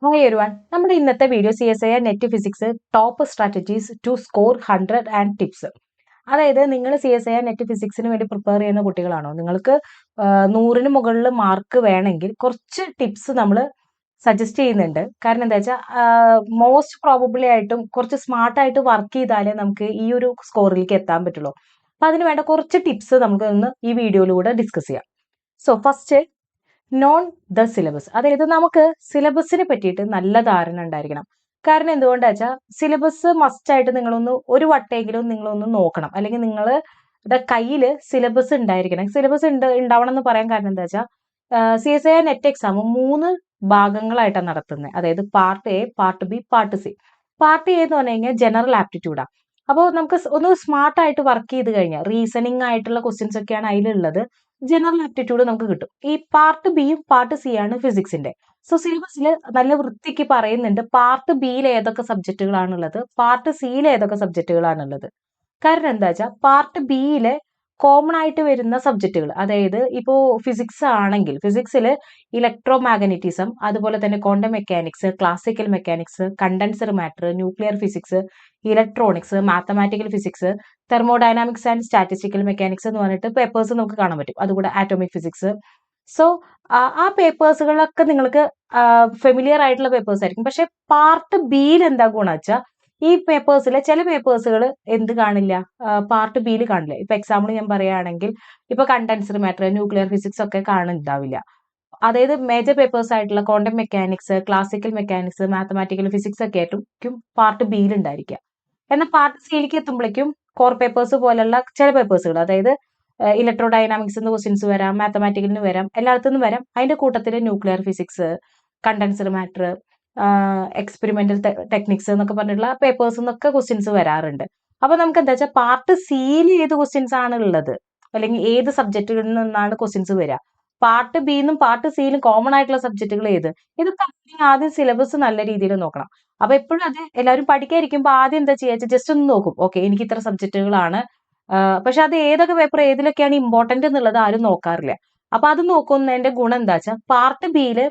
Hi everyone, നമ്മുടെ ഇന്നത്തെ video CSIR net physics top strategies to score 100 and tips. അതായത് നിങ്ങൾ CSIR നെറ്റ് ഫിസിക്സിന് വേണ്ടി പ്രിപ്പയർ ചെയ്യുന്ന കുട്ടികളാണോ, നിങ്ങൾക്ക് 100-ന് മുകളിൽ മാർക്ക് വേണമെങ്കിൽ കുറച്ച് ടിപ്സ് നമ്മൾ സജസ്റ്റ് ചെയ്യുന്നുണ്ട്. കാരണം എന്താ വെച്ചാൽ മോസ്റ്റ് പ്രോബബ്ലി ആയിട്ടും കുറച്ച് സ്മാർട്ടായിട്ട് വർക്ക് ചെയ്താലേ നമുക്ക് ഈ ഒരു സ്കോറിലേക്ക് എത്താൻ പറ്റുള്ളൂ. അപ്പം അതിന് വേണ്ട കുറച്ച് ടിപ്സ് നമുക്ക് ഇന്ന് ഈ വീഡിയോയിലൂടെ ഡിസ്കസ് ചെയ്യാം. So first, non the syllabus. അതായത് നമുക്ക് സിലബസിനെ പറ്റിയിട്ട് നല്ല ധാരണ ഉണ്ടായിരിക്കണം. കാരണം എന്തുകൊണ്ടാ വെച്ചാൽ സിലബസ് മസ്റ്റ് ആയിട്ട് ഒരു വട്ടെങ്കിലും നിങ്ങളൊന്ന് നോക്കണം, അല്ലെങ്കിൽ നിങ്ങളുടെ കയ്യിൽ സിലബസ് ഉണ്ടായിരിക്കണം. സിലബസ് ഉണ്ടാവണം എന്ന് പറയാൻ കാരണം എന്താ വെച്ചാൽ CSIR നെറ്റ് എക്സാം 3 ഭാഗങ്ങളായിട്ടാണ് നടത്തുന്നത്. അതായത് part A, part B, part C. Part A എന്ന് പറഞ്ഞു കഴിഞ്ഞാൽ ജനറൽ ആപ്റ്റിറ്റ്യൂഡാണ്. അപ്പോൾ നമുക്ക് ഒന്ന് സ്മാർട്ടായിട്ട് വർക്ക് ചെയ്ത് കഴിഞ്ഞാൽ റീസണിങ് ആയിട്ടുള്ള ക്വസ്റ്റ്യൻസ് ഒക്കെയാണ് അതിലുള്ളത്. ജനറൽ ആപ്റ്റിറ്റ്യൂഡ് നമുക്ക് കിട്ടും. ഈ പാർട്ട് ബിയും പാർട്ട് സി ആണ് ഫിസിക്സിന്റെ. സോ സിലബസിൽ നല്ല വൃത്തിക്ക് പറയുന്നുണ്ട് പാർട്ട് ബിയിൽ ഏതൊക്കെ സബ്ജക്റ്റുകളാണുള്ളത്, പാർട്ട് സിയിൽ ഏതൊക്കെ സബ്ജക്റ്റുകളാണുള്ളത്. കാരണം എന്താ വെച്ചാൽ പാർട്ട് ബിയിലെ കോമൺ ആയിട്ട് വരുന്ന സബ്ജക്റ്റുകൾ, അതായത് ഇപ്പോൾ ഫിസിക്സ് ആണെങ്കിൽ ഫിസിക്സിൽ ഇലക്ട്രോ മാഗ്നറ്റിസം, അതുപോലെ തന്നെ quantum mechanics, classical mechanics, condenser matter, nuclear physics, electronics, mathematical physics, thermodynamics and statistical mechanics എന്ന് പറഞ്ഞിട്ട് പേപ്പേഴ്സ് നമുക്ക് കാണാൻ പറ്റും. അതുകൂടെ ആറ്റോമിക് ഫിസിക്സ്. സോ ആ പേപ്പേഴ്സുകളൊക്കെ നിങ്ങൾക്ക് ഫെമിലിയർ ആയിട്ടുള്ള പേപ്പേഴ്സ് ആയിരിക്കും. പക്ഷെ പാർട്ട് ബിയിൽ എന്താ ഗുണം വെച്ചാൽ ഈ പേപ്പേഴ്സിലെ ചില പേപ്പേഴ്സുകൾ എന്ത് കാണില്ല, പാർട്ട് ബിയിൽ കാണില്ല. ഇപ്പൊ എക്സാമ്പിൾ ഞാൻ പറയുകയാണെങ്കിൽ ഇപ്പൊ കണ്ടൻസർ മാറ്റർ, ന്യൂക്ലിയർ ഫിസിക്സ് ഒക്കെ കാണുന്നുണ്ടാവില്ല. അതായത് മേജർ പേപ്പേഴ്സ് ആയിട്ടുള്ള quantum mechanics, classical mechanics, mathematical physics ഒക്കെ ആയിരിക്കും പാർട്ട് ബിയിൽ ഉണ്ടായിരിക്കുക. എന്നാൽ പാർട്ട് സിയിലേക്ക് എത്തുമ്പോഴേക്കും കോർ പേപ്പേഴ്സ് പോലുള്ള ചില പേപ്പേഴ്സുകൾ, അതായത് ഇലക്ട്രോ ഡൈനാമിക്സ് ക്വസ്റ്റ്യൻസ് വരാം, മാത്തമാറ്റിക്കലിന് വരാം, എല്ലായിടത്തുനിന്നും വരാം. അതിന്റെ കൂട്ടത്തിൽ nuclear physics, condenser matter, experimental techniques എന്നൊക്കെ പറഞ്ഞിട്ടുള്ള പേപ്പേഴ്സ് എന്നൊക്കെ ക്വസ്റ്റ്യൻസ് വരാറുണ്ട്. അപ്പൊ നമുക്ക് എന്താ വെച്ചാൽ പാർട്ട് സിയിൽ ഏത് ക്വസ്റ്റ്യൻസ് ആണ് ഉള്ളത്, അല്ലെങ്കിൽ ഏത് സബ്ജക്റ്റുകളിൽ നിന്നാണ് ക്വസ്റ്റ്യൻസ് വരിക, പാർട്ട് ബിന്നും പാർട്ട് സിയിലും കോമൺ ആയിട്ടുള്ള സബ്ജക്റ്റുകൾ ഏത്, ഇതൊക്കെ ആദ്യം സിലബസ് നല്ല രീതിയിൽ നോക്കണം. അപ്പൊ എപ്പോഴും അത് എല്ലാവരും പഠിക്കാതിരിക്കുമ്പോൾ ആദ്യം എന്താ ചെയ്യുക, ജസ്റ്റ് ഒന്ന് നോക്കും, ഓക്കെ എനിക്ക് ഇത്ര സബ്ജക്റ്റുകളാണ്, പക്ഷെ അത് ഏതൊക്കെ പേപ്പർ ഏതിലൊക്കെയാണ് ഇമ്പോർട്ടന്റ് എന്നുള്ളത് ആരും നോക്കാറില്ല. അപ്പൊ അത് നോക്കുന്നതിന്റെ ഗുണം എന്താ വെച്ചാൽ പാർട്ട് ബിയില്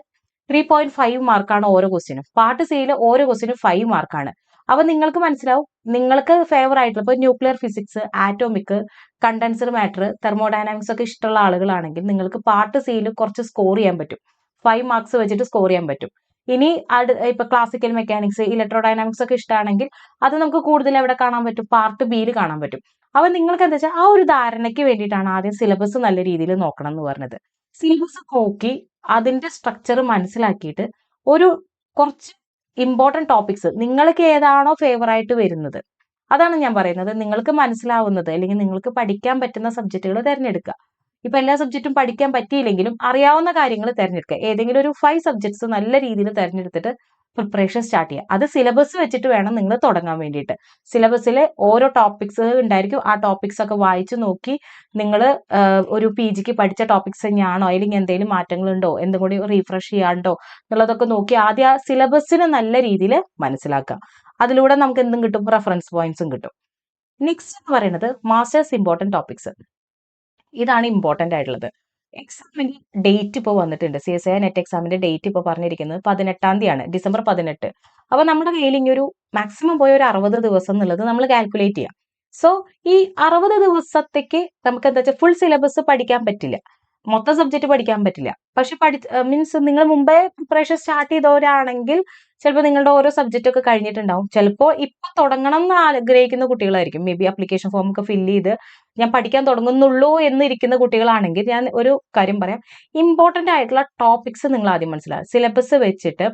3.5 മാർക്കാണ് ഓരോ ക്വസ്റ്റിനും, പാർട്ട് സിയിൽ ഓരോ ക്വസ്റ്റിനും 5 മാർക്കാണ്. അപ്പൊ നിങ്ങൾക്ക് മനസ്സിലാവും, നിങ്ങൾക്ക് ഫേവർ ആയിട്ടുള്ള ഇപ്പൊ nuclear physics, atomic, condenser matter, thermodynamics ഒക്കെ ഇഷ്ടമുള്ള ആളുകളാണെങ്കിൽ നിങ്ങൾക്ക് പാർട്ട് സിയിൽ കുറച്ച് സ്കോർ ചെയ്യാൻ പറ്റും. 5 മാർക്സ് വെച്ചിട്ട് സ്കോർ ചെയ്യാൻ പറ്റും. ഇനി ഇപ്പൊ ക്ലാസിക്കൽ മെക്കാനിക്സ്, ഇലക്ട്രോ ഡൈനാമിക്സ് ഒക്കെ ഇഷ്ടമാണെങ്കിൽ അത് നമുക്ക് കൂടുതൽ എവിടെ കാണാൻ പറ്റും, പാർട്ട് ബിയിൽ കാണാൻ പറ്റും. അപ്പൊ നിങ്ങൾക്ക് എന്താ വെച്ചാൽ ആ ഒരു ധാരണയ്ക്ക് വേണ്ടിയിട്ടാണ് ആദ്യം സിലബസ് നല്ല രീതിയിൽ നോക്കണം എന്ന് പറഞ്ഞത്. സിലബസ് നോക്കി അതിന്റെ സ്ട്രക്ചർ മനസ്സിലാക്കിയിട്ട് ഒരു കുറച്ച് ഇമ്പോർട്ടന്റ് ടോപ്പിക്സ് നിങ്ങൾക്ക് ഏതാണോ ഫേവർ ആയിട്ട് വരുന്നത്, അതാണ് ഞാൻ പറയുന്നത്, നിങ്ങൾക്ക് മനസ്സിലാവുന്നത് അല്ലെങ്കിൽ നിങ്ങൾക്ക് പഠിക്കാൻ പറ്റുന്ന സബ്ജക്റ്റുകൾ തിരഞ്ഞെടുക്കുക. ഇപ്പൊ എല്ലാ സബ്ജക്റ്റും പഠിക്കാൻ പറ്റിയില്ലെങ്കിലും അറിയാവുന്ന കാര്യങ്ങൾ തിരഞ്ഞെടുക്കുക. ഏതെങ്കിലും ഒരു 5 സബ്ജക്ട്സ് നല്ല രീതിയിൽ തിരഞ്ഞെടുത്തിട്ട് പ്രിപ്പറേഷൻ സ്റ്റാർട്ട് ചെയ്യുക. അത് സിലബസ് വെച്ചിട്ട് വേണം നിങ്ങൾ തുടങ്ങാൻ വേണ്ടിയിട്ട്. സിലബസിലെ ഓരോ ടോപ്പിക്സ് ഉണ്ടായിരിക്കും, ആ ടോപ്പിക്സ് ഒക്കെ വായിച്ചു നോക്കി നിങ്ങൾ ഒരു PGക്ക് പഠിച്ച ടോപ്പിക്സ് തന്നെയാണോ, അല്ലെങ്കിൽ എന്തെങ്കിലും മാറ്റങ്ങളുണ്ടോ, എന്തും കൂടി റീഫ്രഷ് ചെയ്യാണ്ടോ എന്നുള്ളതൊക്കെ നോക്കി ആദ്യം ആ സിലബസിനെ നല്ല രീതിയിൽ മനസ്സിലാക്കുക. അതിലൂടെ നമുക്ക് എന്തും കിട്ടും, റെഫറൻസ് പോയിന്റ്സും കിട്ടും. നെക്സ്റ്റ് എന്ന് പറയുന്നത് മാസ്റ്റേഴ്സ് ഇമ്പോർട്ടന്റ് ടോപ്പിക്സ്. ഇതാണ് ഇമ്പോർട്ടന്റ് ആയിട്ടുള്ളത്. എക്സാമിന്റെ ഡേറ്റ് ഇപ്പോൾ വന്നിട്ടുണ്ട്. CSIR നെറ്റ് എക്സാമിന്റെ ഡേറ്റ് ഇപ്പോൾ പറഞ്ഞിരിക്കുന്നത് 18-ാം തീയതിയാണ്, ഡിസംബർ 18. അപ്പൊ നമ്മുടെ കയ്യിൽ ഇനി ഒരു മാക്സിമം പോയ ഒരു 60 ദിവസം എന്നുള്ളത് നമ്മൾ കാൽക്കുലേറ്റ് ചെയ്യാം. സോ ഈ 60 ദിവസത്തേക്ക് നമുക്ക് എന്താ വെച്ചാൽ ഫുൾ സിലബസ് പഠിക്കാൻ പറ്റില്ല, മൊത്തം സബ്ജക്ട് പഠിക്കാൻ പറ്റില്ല. പക്ഷെ മീൻസ് നിങ്ങൾ മുമ്പേ പ്രിപ്പറേഷൻ സ്റ്റാർട്ട് ചെയ്തവരാണെങ്കിൽ ചിലപ്പോൾ നിങ്ങളുടെ ഓരോ സബ്ജക്റ്റ് ഒക്കെ കഴിഞ്ഞിട്ടുണ്ടാവും. ചിലപ്പോൾ ഇപ്പൊ തുടങ്ങണം എന്ന് ആഗ്രഹിക്കുന്ന കുട്ടികളായിരിക്കും, മേ ബി അപ്ലിക്കേഷൻ ഫോം ഒക്കെ ഫില്ല് ചെയ്ത് ഞാൻ പഠിക്കാൻ തുടങ്ങുന്നുള്ളൂ എന്നിരിക്കുന്ന കുട്ടികളാണെങ്കിൽ ഞാൻ ഒരു കാര്യം പറയാം, ഇമ്പോർട്ടന്റ് ആയിട്ടുള്ള ടോപ്പിക്സ് നിങ്ങൾ ആദ്യം മനസ്സിലാക്കുക. സിലബസ് വെച്ചിട്ട്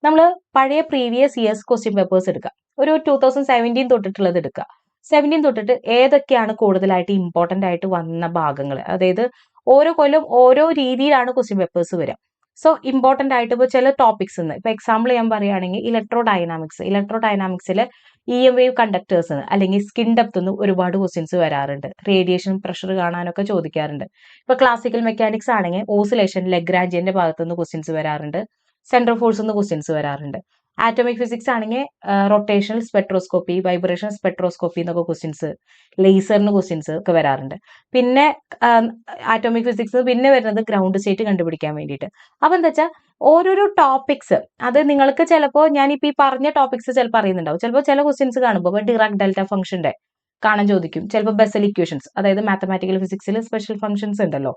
നമ്മൾ പഴയ പ്രീവിയസ് ഇയേഴ്സ് ക്വസ്റ്റ്യൻ പേപ്പേഴ്സ് എടുക്കുക, ഒരു 2017 തൊട്ടിട്ടുള്ളത് എടുക്കുക. 17 തൊട്ടിട്ട് ഏതൊക്കെയാണ് കൂടുതലായിട്ട് ഇമ്പോർട്ടന്റ് ആയിട്ട് വന്ന ഭാഗങ്ങൾ, അതായത് ഓരോ കൊല്ലം ഓരോ രീതിയിലാണ് ക്വസ്റ്റ്യൻ പേപ്പേഴ്സ് വരിക. സോ ഇമ്പോർട്ടന്റ് ആയിട്ട് ഇപ്പോൾ ചില ടോപ്പിക്സ് ഇപ്പൊ എക്സാമ്പിൾ ഞാൻ പറയുകയാണെങ്കിൽ ഇലക്ട്രോ ഡൈനാമിക്സിലെ EM വേവ് കണ്ടക്ടേഴ്സ് അല്ലെങ്കിൽ സ്കിൻ ഡെപ്ത് എന്ന് ഒരുപാട് ക്വസ്റ്റ്യൻസ് വരാറുണ്ട്. റേഡിയേഷൻ പ്രഷർ കാണാനൊക്കെ ചോദിക്കാറുണ്ട്. ഇപ്പൊ ക്ലാസിക്കൽ മെക്കാനിക്സ് ആണെങ്കിൽ ഓസിലേഷൻ, ലഗ്രാഞ്ചിന്റെ ഭാഗത്തുനിന്ന് ക്വസ്റ്റ്യൻസ് വരാറുണ്ട്. സെൻട്രൽ ഫോഴ്സ് നിന്ന് ക്വസ്റ്റ്യൻസ് വരാറുണ്ട്. ആറ്റോമിക് ഫിസിക്സ് ആണെങ്കിൽ റൊട്ടേഷണൽ സ്പെക്ട്രോസ്കോപ്പി, വൈബ്രേഷൻ സ്പെക്ട്രോസ്കോപ്പി എന്നൊക്കെ ക്വസ്റ്റ്യൻസ്, ലേസറിന് ക്വസ്റ്റ്യൻസ് ഒക്കെ വരാറുണ്ട്. പിന്നെ ആറ്റോമിക് ഫിസിക്സ് പിന്നെ വരുന്നത് ഗ്രൗണ്ട് സ്റ്റേറ്റ് കണ്ടുപിടിക്കാൻ വേണ്ടിയിട്ട്. അപ്പൊ എന്താ വെച്ചാൽ ഓരോരോ ടോപ്പിക്സ്, അത് നിങ്ങൾക്ക് ചിലപ്പോൾ ഞാനിപ്പോൾ ഈ പറഞ്ഞ ടോപ്പിക്സ് ചിലപ്പോൾ അറിയുന്നുണ്ടാവും. ചിലപ്പോൾ ചില ക്വസ്റ്റ്യൻസ് കാണുമ്പോൾ ഡിറാക് ഡെൽറ്റ ഫംഗ്ഷന്റെ കാണാൻ ചോദിക്കും. ചിലപ്പോൾ ബെസൽ ഇക്വേഷൻസ്, അതായത് മാത്തമാറ്റിക്കൽ ഫിസിക്സിൽ സ്പെഷ്യൽ ഫംഗ്ഷൻസ് ഉണ്ടല്ലോ,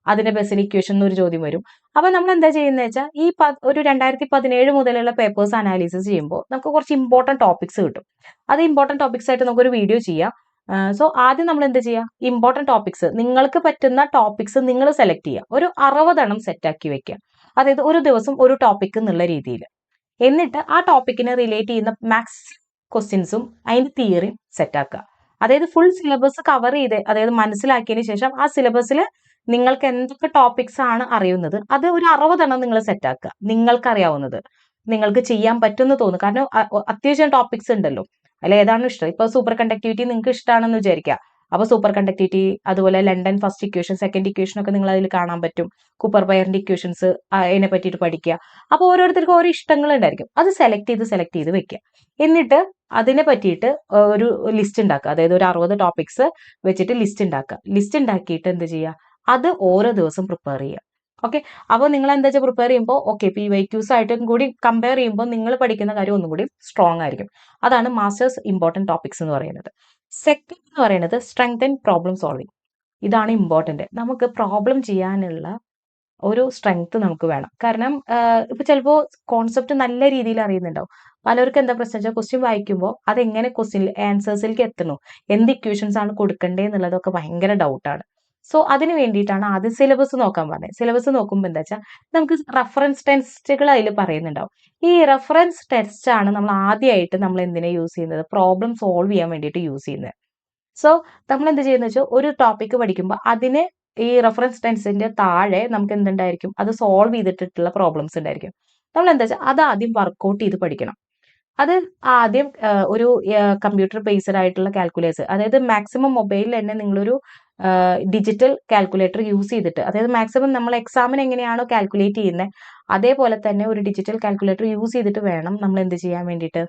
അതിന്റെ ബെസൽ ഇക്വേഷൻ എന്നൊരു ചോദ്യം വരും. അപ്പൊ നമ്മൾ എന്താ ചെയ്യുന്നത് വെച്ചാൽ ഈ ഒരു 2017 മുതലുള്ള പേപ്പേഴ്സ് അനാലിസിസ് ചെയ്യുമ്പോൾ നമുക്ക് കുറച്ച് ഇമ്പോർട്ടന്റ് ടോപ്പിക്സ് കിട്ടും. അത് ഇമ്പോർട്ടന്റ് ടോപ്പിക്സ് ആയിട്ട് നമുക്കൊരു വീഡിയോ ചെയ്യാം. സോ ആദ്യം നമ്മൾ എന്ത് ചെയ്യുക, ഇമ്പോർട്ടന്റ് ടോപ്പിക്സ്, നിങ്ങൾക്ക് പറ്റുന്ന ടോപ്പിക്സ് നിങ്ങൾ സെലക്ട് ചെയ്യുക. ഒരു 60 എണ്ണം സെറ്റ് ആക്കി വെക്കുക. അതായത് ഒരു ദിവസം ഒരു ടോപ്പിക് എന്നുള്ള രീതിയിൽ. എന്നിട്ട് ആ ടോപ്പിക്കിനെ റിലേറ്റ് ചെയ്യുന്ന മാക്സിമം ക്വസ്റ്റ്യൻസും അതിന്റെ തിയറിയും സെറ്റ് ആക്കുക. അതായത് ഫുൾ സിലബസ് കവർ ചെയ്ത്, അതായത് മനസ്സിലാക്കിയതിന് ശേഷം ആ സിലബസിൽ നിങ്ങൾക്ക് എന്തൊക്കെ ടോപ്പിക്സ് ആണ് അറിയുന്നത് അത് ഒരു 60 എണ്ണം നിങ്ങൾ സെറ്റ് ആക്കുക. നിങ്ങൾക്ക് അറിയാവുന്നത്, നിങ്ങൾക്ക് ചെയ്യാൻ പറ്റുമെന്ന് തോന്നുന്നു. കാരണം അത്യാവശ്യം ടോപ്പിക്സ് ഉണ്ടല്ലോ, അല്ല ഏതാണ് ഇഷ്ടം. ഇപ്പൊ സൂപ്പർ കണ്ടക്ടിവിറ്റി നിങ്ങൾക്ക് ഇഷ്ടമാണെന്ന് വിചാരിക്കുക. അപ്പൊ സൂപ്പർ കണ്ടക്ടിവിറ്റി, അതുപോലെ London first equation, second equation ഒക്കെ നിങ്ങൾ അതിൽ കാണാൻ പറ്റും. കൂപ്പർ ബയറിന്റെ ഇക്വേഷൻസ് അതിനെ പറ്റിയിട്ട് പഠിക്കുക. അപ്പൊ ഓരോരുത്തർക്കും ഓരോ ഇഷ്ടങ്ങൾ ഉണ്ടായിരിക്കും. അത് സെലക്ട് ചെയ്ത് വെക്കുക. എന്നിട്ട് അതിനെ പറ്റിയിട്ട് ഒരു ലിസ്റ്റ് ഉണ്ടാക്കുക. അതായത് ഒരു 60 ടോപ്പിക്സ് വെച്ചിട്ട് ലിസ്റ്റ് ഉണ്ടാക്കുക. ലിസ്റ്റ് ഉണ്ടാക്കിയിട്ട് എന്ത് ചെയ്യുക, അത് ഓരോ ദിവസം പ്രിപ്പയർ ചെയ്യുക. ഓക്കെ. അപ്പോൾ നിങ്ങൾ എന്താ വെച്ചാൽ പ്രിപ്പയർ ചെയ്യുമ്പോൾ ഓക്കെ PYQs ആയിട്ടും കൂടി കമ്പയർ ചെയ്യുമ്പോൾ നിങ്ങൾ പഠിക്കുന്ന കാര്യം ഒന്നും കൂടി സ്ട്രോങ് ആയിരിക്കും. അതാണ് മാസ്റ്റേഴ്സ് ഇമ്പോർട്ടന്റ് ടോപ്പിക്സ് എന്ന് പറയുന്നത്. സെക്കൻഡ് എന്ന് പറയുന്നത് സ്ട്രെങ്ത് ആൻഡ് പ്രോബ്ലം സോൾവിങ്. ഇതാണ് ഇമ്പോർട്ടന്റ്. നമുക്ക് പ്രോബ്ലം ചെയ്യാനുള്ള ഒരു സ്ട്രെങ്ത് നമുക്ക് വേണം. കാരണം ഇപ്പൊ ചിലപ്പോൾ കോൺസെപ്റ്റ് നല്ല രീതിയിൽ അറിയുന്നുണ്ടാവും. പലർക്കും എന്താ പ്രശ്നം വെച്ചാൽ ക്വസ്റ്റ്യൻ വായിക്കുമ്പോൾ അതെങ്ങനെ ക്വസ്റ്റ്യൻ ആൻസേഴ്സിലേക്ക് എത്തണോ, എന്ത് ഇക്വേഷൻസ് ആണ് കൊടുക്കേണ്ടത് എന്നുള്ളതൊക്കെ ഭയങ്കര ഡൗട്ടാണ്. സോ അതിന് വേണ്ടിയിട്ടാണ് ആദ്യം സിലബസ് നോക്കാൻ പറഞ്ഞത്. സിലബസ് നോക്കുമ്പോൾ എന്താ വെച്ചാൽ നമുക്ക് റെഫറൻസ് ടെസ്റ്റുകൾ അതിൽ പറയുന്നുണ്ടാവും. ഈ റെഫറൻസ് ടെസ്റ്റ് ആണ് നമ്മൾ ആദ്യമായിട്ട് നമ്മൾ എന്തിനെ യൂസ് ചെയ്യുന്നത്, പ്രോബ്ലം സോൾവ് ചെയ്യാൻ വേണ്ടിയിട്ട് യൂസ് ചെയ്യുന്നത്. സോ നമ്മൾ എന്ത് ചെയ്യുന്നത് വെച്ചാൽ ഒരു ടോപ്പിക്ക് പഠിക്കുമ്പോൾ അതിന് ഈ റെഫറൻസ് ടെൻസിന്റെ താഴെ നമുക്ക് എന്തുണ്ടായിരിക്കും, അത് സോൾവ് ചെയ്തിട്ടുള്ള പ്രോബ്ലംസ് ഉണ്ടായിരിക്കും. നമ്മൾ എന്താ വെച്ചാൽ അത് ആദ്യം വർക്ക്ഔട്ട് ചെയ്ത് പഠിക്കണം. അത് ആദ്യം ഒരു കമ്പ്യൂട്ടർ ബേസ്ഡ് ആയിട്ടുള്ള കാൽക്കുലേറ്റർ, അതായത് മാക്സിമം മൊബൈലിൽ തന്നെ നിങ്ങളൊരു ഡിജിറ്റൽ കാൽക്കുലേറ്റർ യൂസ് ചെയ്തിട്ട്, അതായത് മാക്സിമം നമ്മൾ എക്സാമിന് എങ്ങനെയാണോ കാൽക്കുലേറ്റ് ചെയ്യുന്നത് അതേപോലെ തന്നെ ഒരു ഡിജിറ്റൽ കാൽക്കുലേറ്റർ യൂസ് ചെയ്തിട്ട് വേണം നമ്മൾ എന്ത് ചെയ്യാൻ വേണ്ടിയിട്ട്,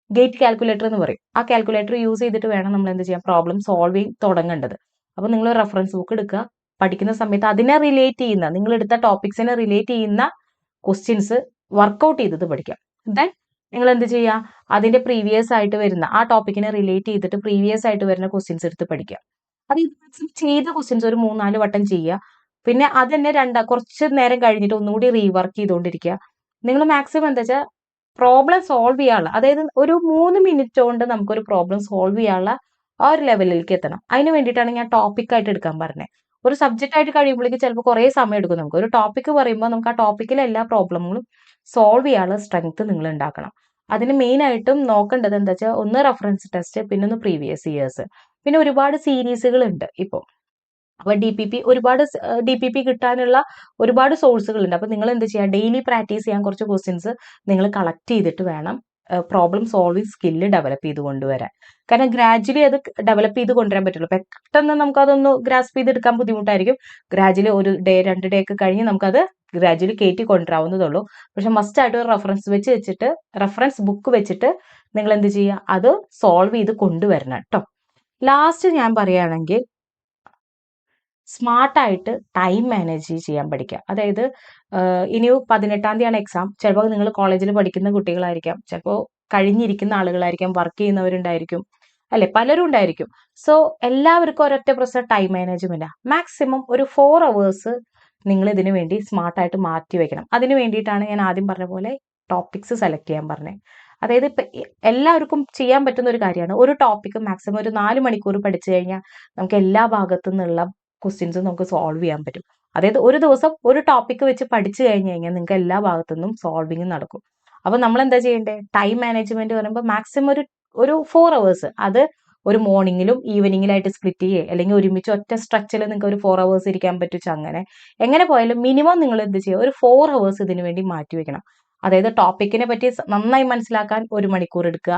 ഗേറ്റ് കാൽക്കുലേറ്റർ എന്ന് പറയും. ആ കാൽക്കുലേറ്റർ യൂസ് ചെയ്തിട്ട് വേണം നമ്മൾ എന്ത് ചെയ്യാൻ, പ്രോബ്ലം സോൾവിങ് തുടങ്ങേണ്ടത്. അപ്പൊ നിങ്ങൾ റെഫറൻസ് ബുക്ക് എടുക്കുക. പഠിക്കുന്ന സമയത്ത് അതിനെ റിലേറ്റ് ചെയ്യുന്ന, നിങ്ങൾ എടുത്ത ടോപ്പിക്സിനെ റിലേറ്റ് ചെയ്യുന്ന ക്വസ്റ്റ്യൻസ് വർക്ക്ഔട്ട് ചെയ്തത് പഠിക്കാം. ദെൻ നിങ്ങൾ എന്ത് ചെയ്യുക, അതിന്റെ പ്രീവിയസ് ആയിട്ട് വരുന്ന ആ ടോപ്പിക്കിനെ റിലേറ്റ് ചെയ്തിട്ട് പ്രീവിയസ് ആയിട്ട് വരുന്ന ക്വസ്റ്റ്യൻസ് എടുത്ത് പഠിക്കുക. അത് ചെയ്ത ക്വസ്റ്റ്യൻസ് ഒരു 3-4 വട്ടം ചെയ്യുക. പിന്നെ അത് തന്നെ കുറച്ച് നേരം കഴിഞ്ഞിട്ട് ഒന്നുകൂടി റീവർക്ക് ചെയ്തുകൊണ്ടിരിക്കുക. നിങ്ങൾ മാക്സിമം എന്താ വെച്ചാൽ പ്രോബ്ലം സോൾവ് ചെയ്യാനുള്ള, അതായത് ഒരു 3 മിനിറ്റ് കൊണ്ട് നമുക്കൊരു പ്രോബ്ലം സോൾവ് ചെയ്യാനുള്ള ആ ഒരു ലെവലിലേക്ക് എത്തണം. അതിന് വേണ്ടിയിട്ടാണ് ഞാൻ ടോപ്പിക് ആയിട്ട് എടുക്കാൻ പറഞ്ഞത്. ഒരു സബ്ജക്റ്റ് ആയിട്ട് കഴിയുമ്പോഴേക്ക് ചിലപ്പോൾ കുറേ സമയം എടുക്കും. നമുക്ക് ഒരു ടോപ്പിക്ക് പറയുമ്പോൾ നമുക്ക് ആ ടോപ്പിക്കിലെ എല്ലാ പ്രോബ്ലങ്ങളും സോൾവ് ചെയ്യാനുള്ള സ്ട്രെങ്ത് നിങ്ങൾ ഉണ്ടാക്കണം. അതിന് മെയിൻ ആയിട്ടും നോക്കേണ്ടത് എന്താ വെച്ചാൽ ഒന്ന് റെഫറൻസ് ടെസ്റ്റ്, പിന്നെ ഒന്ന് പ്രീവിയസ് ഇയേഴ്സ്, പിന്നെ ഒരുപാട് സീരീസുകൾ ഉണ്ട് ഇപ്പോൾ. അപ്പൊ ഒരുപാട് DPP കിട്ടാനുള്ള ഒരുപാട് സോഴ്സുകൾ ഉണ്ട്. അപ്പൊ നിങ്ങൾ എന്ത് ചെയ്യുക, ഡെയിലി പ്രാക്ടീസ് ചെയ്യാൻ കുറച്ച് ക്വസ്റ്റ്യൻസ് നിങ്ങൾ കളക്ട് ചെയ്തിട്ട് വേണം പ്രോബ്ലം സോൾവിങ് സ്കില്ല് ഡെവലപ്പ് ചെയ്ത് കൊണ്ടുവരാൻ. കാരണം ഗ്രാജുവലി അത് ഡെവലപ്പ് ചെയ്ത് കൊണ്ടുവരാൻ പറ്റുള്ളൂ. പെട്ടെന്ന് നമുക്ക് അതൊന്ന് ഗ്രാസ്പ് ചെയ്തെടുക്കാൻ ബുദ്ധിമുട്ടായിരിക്കും. ഗ്രാജുവലി 1 ഡേ 2 ഡേ ഒക്കെ കഴിഞ്ഞ് നമുക്കത് ഗ്രാജുവലി കയറ്റി കൊണ്ടുവരാവുന്നതുള്ളൂ. പക്ഷെ മസ്റ്റ് ആയിട്ട് ഒരു റെഫറൻസ് ബുക്ക് വെച്ചിട്ട് നിങ്ങൾ എന്ത് ചെയ്യുക, അത് സോൾവ് ചെയ്ത് കൊണ്ടുവരണം കേട്ടോ. ലാസ്റ്റ് ഞാൻ പറയുകയാണെങ്കിൽ സ്മാർട്ടായിട്ട് ടൈം മാനേജ് ചെയ്യാൻ പഠിക്കുക. അതായത് ഇനി 18-ാം തീയതിയാണ് എക്സാം. ചിലപ്പോൾ നിങ്ങൾ കോളേജിൽ പഠിക്കുന്ന കുട്ടികളായിരിക്കാം, ചിലപ്പോൾ കഴിഞ്ഞിരിക്കുന്ന ആളുകളായിരിക്കാം, വർക്ക് ചെയ്യുന്നവരുണ്ടായിരിക്കും, അല്ലെ, പലരും ഉണ്ടായിരിക്കും. സോ എല്ലാവർക്കും ഒരൊറ്റ പ്രശ്നം ടൈം മാനേജ്മെന്റ്. മാക്സിമം ഒരു 4 hours നിങ്ങൾ ഇതിനു വേണ്ടി സ്മാർട്ടായിട്ട് മാറ്റി വെക്കണം. അതിന് വേണ്ടിയിട്ടാണ് ഞാൻ ആദ്യം പറഞ്ഞ പോലെ ടോപ്പിക്സ് സെലക്ട് ചെയ്യാൻ പറഞ്ഞത്. അതായത് ഇപ്പൊ എല്ലാവർക്കും ചെയ്യാൻ പറ്റുന്ന ഒരു കാര്യമാണ്. ഒരു ടോപ്പിക്ക് മാക്സിമം ഒരു 4 മണിക്കൂർ പഠിച്ചു കഴിഞ്ഞാൽ നമുക്ക് എല്ലാ ഭാഗത്തു നിന്നുള്ള ക്വസ്റ്റ്യൻസ് നമുക്ക് സോൾവ് ചെയ്യാൻ പറ്റും. അതായത് ഒരു ദിവസം ഒരു ടോപ്പിക്ക് വെച്ച് പഠിച്ചു കഴിഞ്ഞു കഴിഞ്ഞാൽ നിങ്ങൾക്ക് എല്ലാ ഭാഗത്തു നിന്നും സോൾവിങ് നടക്കും. അപ്പൊ നമ്മൾ എന്താ ചെയ്യേണ്ടത്, ടൈം മാനേജ്മെന്റ് പറയുമ്പോൾ മാക്സിമം ഒരു 4 hours, അത് ഒരു മോർണിംഗിലും ഈവനിങ്ങിലായിട്ട് സ്പ്ലിറ്റ് ചെയ്യുക, അല്ലെങ്കിൽ ഒരുമിച്ച് ഒറ്റ സ്ട്രക്ചറിൽ നിങ്ങൾക്ക് ഒരു 4 hours ഇരിക്കാൻ പറ്റും. അങ്ങനെ എങ്ങനെ പോയാലും മിനിമം നിങ്ങൾ എന്ത് ചെയ്യുക, ഒരു 4 hours ഇതിനു വേണ്ടി മാറ്റി വെക്കണം. അതായത് ടോപ്പിക്കിനെ പറ്റി നന്നായി മനസ്സിലാക്കാൻ 1 മണിക്കൂർ എടുക്കുക.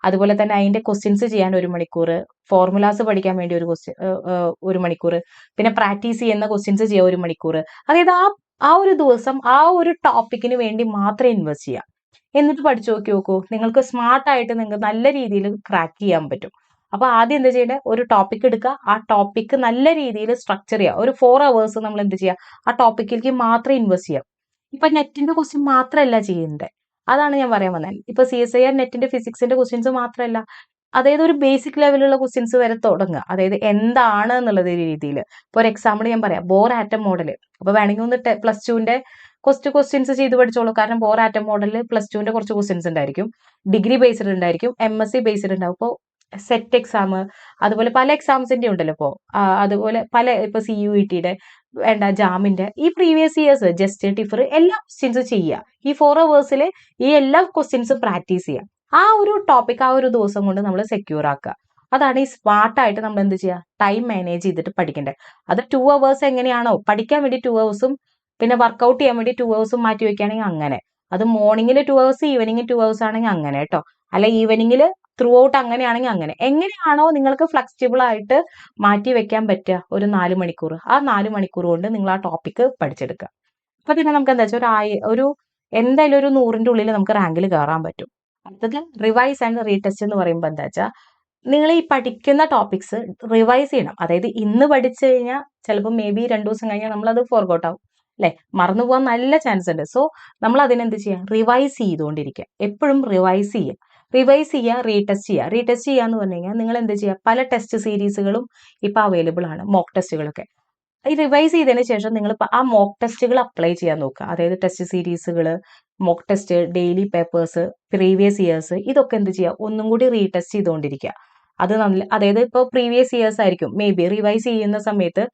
അതുപോലെ തന്നെ അതിന്റെ ക്വസ്റ്റ്യൻസ് ചെയ്യാൻ 1 മണിക്കൂർ, ഫോർമുലാസ് പഠിക്കാൻ വേണ്ടി 1 മണിക്കൂർ, പിന്നെ പ്രാക്ടീസ് ചെയ്യുന്ന ക്വസ്റ്റ്യൻസ് ചെയ്യാൻ 1 മണിക്കൂർ. അതായത് ആ ഒരു ദിവസം ആ ഒരു ടോപ്പിക്കിന് വേണ്ടി മാത്രം ഇൻവെസ്റ്റ് ചെയ്യുക. എന്നിട്ട് പഠിച്ചു നോക്കൂ, നിങ്ങൾക്ക് സ്മാർട്ടായിട്ട് നിങ്ങൾക്ക് നല്ല രീതിയിൽ ക്രാക്ക് ചെയ്യാൻ പറ്റും. അപ്പൊ ആദ്യം എന്താ ചെയ്യേണ്ടത്, ഒരു ടോപ്പിക് എടുക്കുക, ആ ടോപ്പിക് നല്ല രീതിയിൽ സ്ട്രക്ചർ ചെയ്യുക. ഒരു 4 hours നമ്മൾ എന്ത് ചെയ്യുക, ആ ടോപ്പിക്കിലേക്ക് മാത്രം ഇൻവെസ്റ്റ് ചെയ്യുക. ഇപ്പൊ നെറ്റിന്റെ ക്വസ്റ്റ്യൻ മാത്രമല്ല ചെയ്യേണ്ടത്, അതാണ് ഞാൻ പറയാൻ വന്നത്. ഇപ്പൊ CSIR നെറ്റിന്റെ ഫിസിക്സിന്റെ ക്വസ്റ്റ്യൻസ് മാത്രമല്ല, അതായത് ഒരു ബേസിക് ലെവലുള്ള ക്വസ്റ്റ്യൻസ് വരെ തുടങ്ങുക. അതായത് എന്താണ് എന്നുള്ളത് രീതിയിൽ. ഇപ്പൊ ഒരു എക്സാമ്പിൾ ഞാൻ പറയാം, ബോർ ആറ്റം മോഡൽ. അപ്പൊ വേണമെങ്കിൽ ഒന്ന് +2ന്റെ കുറച്ച് ക്വസ്റ്റ്യൻസ് ചെയ്ത് പഠിച്ചോളൂ. കാരണം ബോർ ആറ്റം മോഡലിൽ +2ന്റെ കുറച്ച് ക്വസ്റ്റ്യൻസ് ഉണ്ടായിരിക്കും, ഡിഗ്രി ബേസ്ഡ് ഉണ്ടായിരിക്കും, MSc ബേസ്ഡ് ഉണ്ടാവും. ഇപ്പോൾ സെറ്റ് എക്സാം, അതുപോലെ പല എക്സാംസിന്റെ ഉണ്ടല്ലോ ഇപ്പോൾ, അതുപോലെ പല ഇപ്പൊ CUETയുടെ വേണ്ട, ജാമിന്റെ ഈ പ്രീവിയസ് ഇയേഴ്സ് ജസ്റ്റ് ടിഫർ എല്ലാ ക്വസ്റ്റ്യൻസ് ചെയ്യുക. ഈ 4 hours ഈ എല്ലാ ക്വസ്റ്റ്യൻസും പ്രാക്ടീസ് ചെയ്യുക. ആ ഒരു ടോപ്പിക് ആ ഒരു ദിവസം കൊണ്ട് നമ്മൾ സെക്യൂർ ആക്കുക. അതാണ് ഈ സ്മാർട്ടായിട്ട് നമ്മൾ എന്ത് ചെയ്യുക, ടൈം മാനേജ് ചെയ്തിട്ട് പഠിക്കേണ്ടത്. അത് 2 hours എങ്ങനെയാണോ പഠിക്കാൻ വേണ്ടി 2 hours പിന്നെ വർക്കൗട്ട് ചെയ്യാൻ വേണ്ടി 2 hours മാറ്റി വെക്കുകയാണെങ്കിൽ അങ്ങനെ. അത് മോർണിംഗിൽ 2 hours, ഈവനിങ് 2 hours ആണെങ്കിൽ അങ്ങനെ കേട്ടോ. അല്ല ഈവനിങ്ങിൽ ത്രൂ ഔട്ട് അങ്ങനെയാണെങ്കിൽ അങ്ങനെ. എങ്ങനെയാണോ നിങ്ങൾക്ക് ഫ്ലെക്സിബിൾ ആയിട്ട് മാറ്റി വെക്കാൻ പറ്റുക ഒരു 4 മണിക്കൂർ, ആ 4 മണിക്കൂർ കൊണ്ട് നിങ്ങൾ ആ ടോപ്പിക്ക് പഠിച്ചെടുക്കുക. അപ്പൊ പിന്നെ നമുക്ക് എന്താ വെച്ചാൽ ഒരു എന്തായാലും ഒരു 100ന്റെ ഉള്ളിൽ നമുക്ക് റാങ്കിൽ കയറാൻ പറ്റും. അടുത്തത് റിവൈസ് ആൻഡ് റീടെസ്റ്റ് എന്ന് പറയുമ്പോൾ എന്താ വെച്ചാൽ, നിങ്ങൾ ഈ പഠിക്കുന്ന ടോപ്പിക്സ് റിവൈസ് ചെയ്യണം. അതായത് ഇന്ന് പഠിച്ചു കഴിഞ്ഞാൽ ചിലപ്പോൾ മേ ബി 2 ദിവസം കഴിഞ്ഞാൽ നമ്മളത് ഫോർഗോട്ട് ആവും, അല്ലെ, മറന്നു പോകാൻ നല്ല ചാൻസ് ഉണ്ട്. സോ നമ്മൾ അതിനെന്ത് ചെയ്യാം, റിവൈസ് ചെയ്തുകൊണ്ടിരിക്കുക. എപ്പോഴും റിവൈസ് ചെയ്യുക, റീടെസ്റ്റ് ചെയ്യുക. റീടെസ്റ്റ് ചെയ്യുക എന്ന് പറഞ്ഞു കഴിഞ്ഞാൽ നിങ്ങൾ എന്ത് ചെയ്യുക, പല ടെസ്റ്റ് സീരീസുകളും ഇപ്പൊ അവൈലബിൾ ആണ്, മോക്ക് ടെസ്റ്റുകളൊക്കെ. ഈ റിവൈസ് ചെയ്തതിന് ശേഷം നിങ്ങൾ ആ മോക്ക് ടെസ്റ്റുകൾ അപ്ലൈ ചെയ്യാൻ നോക്കുക. അതായത് ടെസ്റ്റ് സീരീസുകൾ, mock test, daily papers, previous years, ഇതൊക്കെ എന്ത് ചെയ്യുക, ഒന്നും കൂടി റീടെസ്റ്റ് ചെയ്തുകൊണ്ടിരിക്കുക. അത് നല്ല, അതായത് ഇപ്പോൾ പ്രീവിയസ് ഇയേഴ്സ് ആയിരിക്കും മേ ബി റിവൈസ് ചെയ്യുന്ന സമയത്ത്.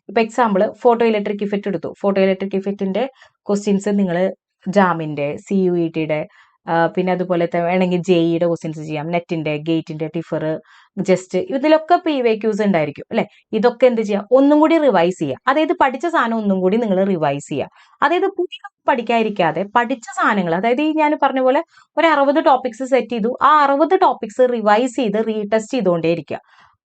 ഇപ്പൊ എക്സാമ്പിൾ ഫോട്ടോ ഇലക്ട്രിക് ഇഫക്റ്റ് എടുത്തു. ഫോട്ടോ ഇലക്ട്രിക് ഇഫക്റ്റിന്റെ ക്വസ്റ്റ്യൻസ് നിങ്ങൾ ജാമിന്റെ, CUETയുടെ, പിന്നെ അതുപോലെ വേണമെങ്കിൽ JEEയുടെ ക്വസ്റ്റ്യൻസ് ചെയ്യാം, നെറ്റിന്റെ, ഗേറ്റിന്റെ, ടിഫർ, ജസ്റ്റ് ഇതിലൊക്കെ PYQs ഉണ്ടായിരിക്കും, അല്ലെ. ഇതൊക്കെ എന്ത് ചെയ്യുക, ഒന്നും കൂടി റിവൈസ് ചെയ്യുക. അതായത് പഠിച്ച സാധനം ഒന്നും കൂടി നിങ്ങൾ റിവൈസ് ചെയ്യുക. അതായത് പുതിയ പഠിക്കാതിരിക്കാതെ പഠിച്ച സാധനങ്ങൾ, അതായത് ഈ ഞാൻ പറഞ്ഞ പോലെ ഒരു 60 ടോപ്പിക്സ് സെറ്റ് ചെയ്തു, ആ 60 ടോപ്പിക്സ് റിവൈസ് ചെയ്ത് റീടെസ്റ്റ് ചെയ്തുകൊണ്ടേയിരിക്കുക.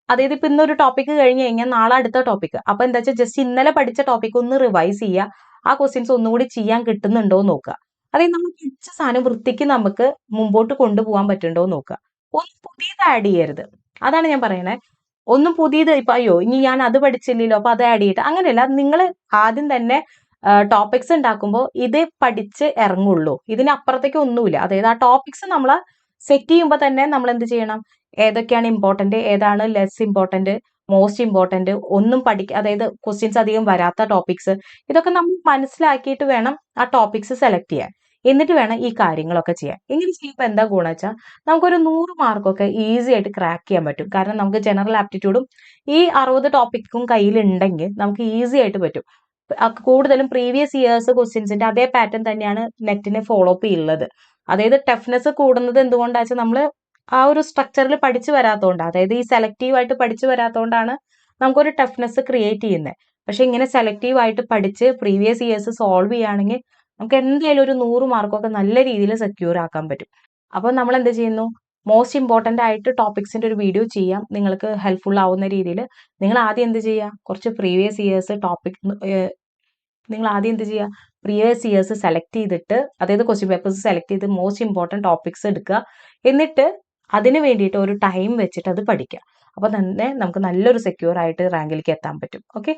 അതായത് ഇപ്പൊ ഇന്നൊരു ടോപ്പിക് കഴിഞ്ഞ് കഴിഞ്ഞാൽ നാളെ അടുത്ത ടോപ്പിക്. അപ്പൊ എന്താ വെച്ചാൽ ജസ്റ്റ് ഇന്നലെ പഠിച്ച ടോപ്പിക് ഒന്ന് റിവൈസ് ചെയ്യുക, ആ ക്വസ്റ്റ്യൻസ് ഒന്നുകൂടി ചെയ്യാൻ കിട്ടുന്നുണ്ടോ എന്ന് നോക്കുക. അതായത് നമ്മൾ പഠിച്ച സാധനം വൃത്തിക്ക് നമുക്ക് മുമ്പോട്ട് കൊണ്ടുപോകാൻ പറ്റുന്നുണ്ടോ എന്ന് നോക്കുക. ഒന്നും പുതിയത് ആഡ് ചെയ്യരുത്, അതാണ് ഞാൻ പറയണേ. ഒന്നും പുതിയത് ഇപ്പൊ അയ്യോ ഇനി ഞാൻ അത് പഠിച്ചില്ലല്ലോ അപ്പൊ അത് ആഡ് ചെയ്തിട്ട് അങ്ങനെയല്ല. നിങ്ങൾ ആദ്യം തന്നെ ടോപ്പിക്സ് ഉണ്ടാക്കുമ്പോൾ ഇതേ പഠിച്ച് ഇറങ്ങുള്ളൂ, ഇതിനപ്പുറത്തേക്ക് ഒന്നുമില്ല. അതായത് ആ ടോപ്പിക്സ് നമ്മൾ സെറ്റ് ചെയ്യുമ്പോൾ തന്നെ നമ്മൾ എന്ത് ചെയ്യണം, ഏതൊക്കെയാണ് ഇമ്പോർട്ടന്റ്, ഏതാണ് ലെസ് ഇമ്പോർട്ടന്റ്, മോസ്റ്റ് ഇമ്പോർട്ടന്റ്, ഒന്നും അതായത് ക്വസ്റ്റ്യൻസ് അധികം വരാത്ത ടോപ്പിക്സ്, ഇതൊക്കെ നമ്മൾ മനസ്സിലാക്കിയിട്ട് വേണം ആ ടോപ്പിക്സ് സെലക്ട് ചെയ്യാൻ. എന്നിട്ട് വേണം ഈ കാര്യങ്ങളൊക്കെ ചെയ്യാൻ. ഇങ്ങനെ ചെയ്യുമ്പോൾ എന്താ ഗുണം വെച്ചാൽ നമുക്കൊരു 100 മാർക്കൊക്കെ ഈസി ആയിട്ട് ക്രാക്ക് ചെയ്യാൻ പറ്റും. കാരണം നമുക്ക് ജനറൽ ആപ്റ്റിറ്റ്യൂഡും ഈ 60 ടോപ്പിക്കും കയ്യിലുണ്ടെങ്കിൽ നമുക്ക് ഈസി ആയിട്ട് പറ്റും. കൂടുതലും പ്രീവിയസ് ഇയേഴ്സ് ക്വസ്റ്റ്യൻസിന്റെ അതേ പാറ്റേൺ തന്നെയാണ് നെറ്റിനെ ഫോളോ അപ്പ് ചെയ്യുന്നത്. അതായത് ടഫ്നെസ് കൂടുന്നത് എന്തുകൊണ്ടാ വെച്ചാൽ നമ്മൾ ആ ഒരു സ്ട്രക്ചറിൽ പഠിച്ചു വരാത്തതുകൊണ്ട്, അതായത് ഈ സെലക്റ്റീവ് ആയിട്ട് പഠിച്ചു വരാത്തതുകൊണ്ടാണ് നമുക്കൊരു ടഫ്നെസ് ക്രിയേറ്റ് ചെയ്യുന്നത്. പക്ഷെ ഇങ്ങനെ സെലക്റ്റീവ് ആയിട്ട് പഠിച്ച് പ്രീവിയസ് ഇയേഴ്സ് സോൾവ് ചെയ്യുകയാണെങ്കിൽ നമുക്ക് എന്തായാലും ഒരു 100 മാർക്കൊക്കെ നല്ല രീതിയിൽ സെക്യൂർ ആക്കാൻ പറ്റും. അപ്പോൾ നമ്മൾ എന്ത് ചെയ്യുന്നു, മോസ്റ്റ് ഇമ്പോർട്ടന്റ് ആയിട്ട് ടോപ്പിക്സിന്റെ ഒരു വീഡിയോ ചെയ്യാം നിങ്ങൾക്ക് ഹെൽപ്ഫുൾ ആവുന്ന രീതിയിൽ. നിങ്ങൾ ആദ്യം എന്ത് ചെയ്യുക, കുറച്ച് പ്രീവിയസ് ഇയേഴ്സ് ടോപ്പിക് നിങ്ങൾ ആദ്യം എന്ത് ചെയ്യുക, പ്രീവിയസ് ഇയേഴ്സ് സെലക്ട് ചെയ്തിട്ട്, അതായത് ക്വസ്റ്റ്യൻ പേപ്പേഴ്സ് സെലക്ട് ചെയ്ത് മോസ്റ്റ് ഇമ്പോർട്ടൻറ്റ് ടോപ്പിക്സ് എടുക്കുക. എന്നിട്ട് അതിന് വേണ്ടിയിട്ട് ഒരു ടൈം വെച്ചിട്ട് അത് പഠിക്കുക. അപ്പോൾ തന്നെ നമുക്ക് നല്ലൊരു സെക്യൂർ ആയിട്ട് റാങ്കിലേക്ക് എത്താൻ പറ്റും. ഓക്കെ.